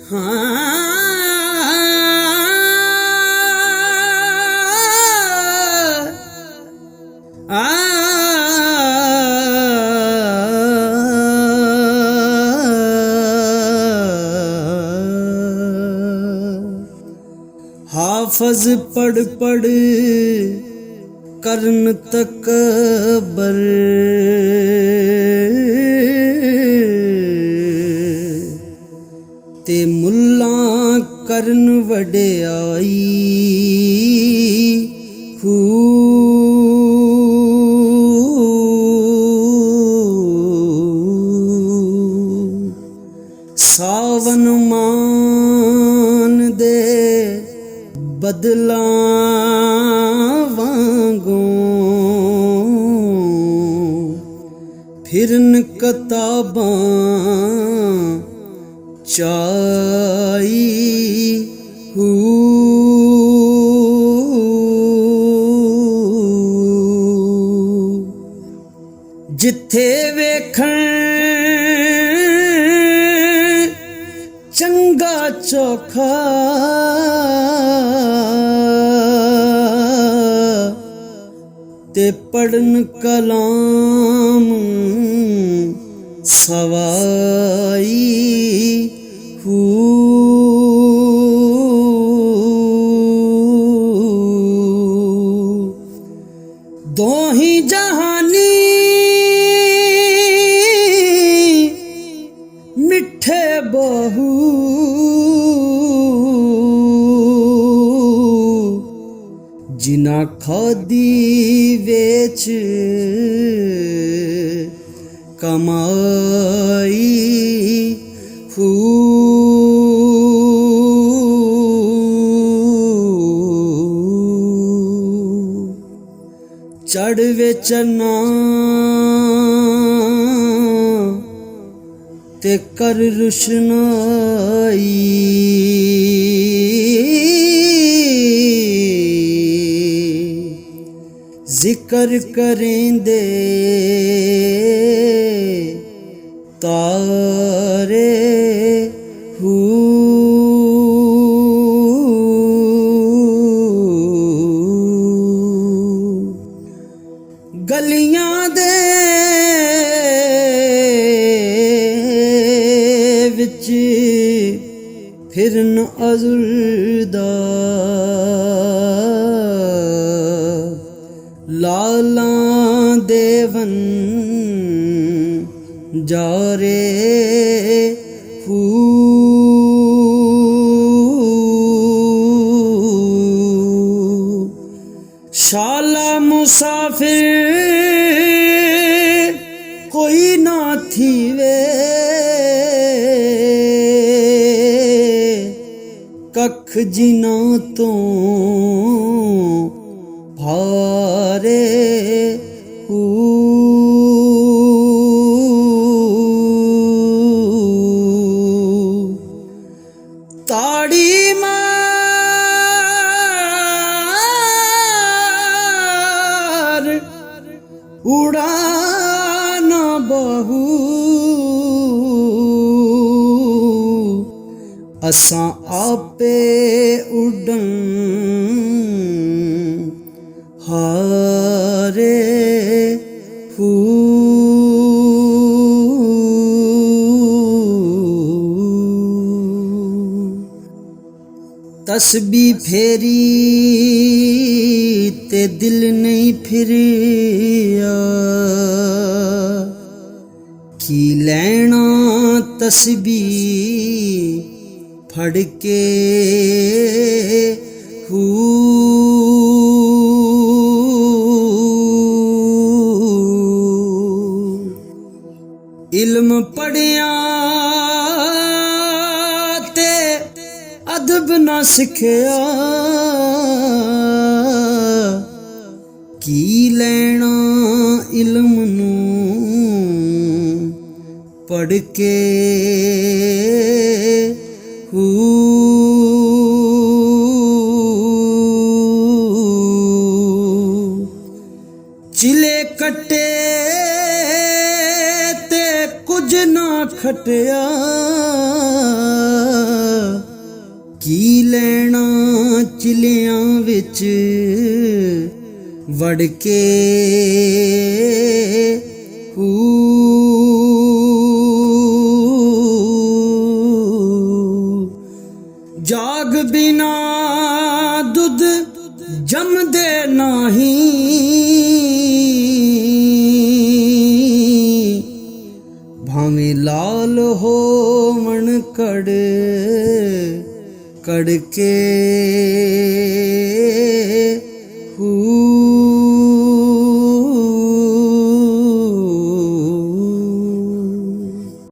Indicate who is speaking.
Speaker 1: हाफज पढ़ पढ़ करन तकबर, ते मुल्ला करन वड्याई। सावन मान दे बदला वांगों, फिरन किताबां चाई। जिथे वेखण चंगा चोखा, ते पढ़न कलाम सवाई। दोही जहानी मिठे बहु, जिना खादी वेच कमाई। चढ़ वेचना ते कर रुशनाई। जिक्र करेंदे तारे गलियां दे विच फिरन अज़ुलदा, लालां देवन जारे। शाला मुसाफिर कोई ना थीवे, कख जिना तो भारे। ताड़ी मार उड़ाना बहु, असां आपे उड़न हारे। तस्बीह फेरी ते दिल नहीं फिरिया, की लैना तस्बीह फड़ के। इल्म पढ़िया ते अदब ना सिखिया, की लेना इल्म नूं पढ़ के। चिले कटे ते कुछ ना खटिया, ਕੀ ਲੈਣਾ ਚਿਲਿਆਂ ਵਿੱਚ ਵੜ ਕੇ ਜਾਗ ਬਿਨਾ ਦੁੱਧ ਜੰਮਦੇ ਨਹੀਂ, ਭਾਵੇਂ ਲਾਲ ਹੋਵਣ ਕੜ ਕੜ ਕੇ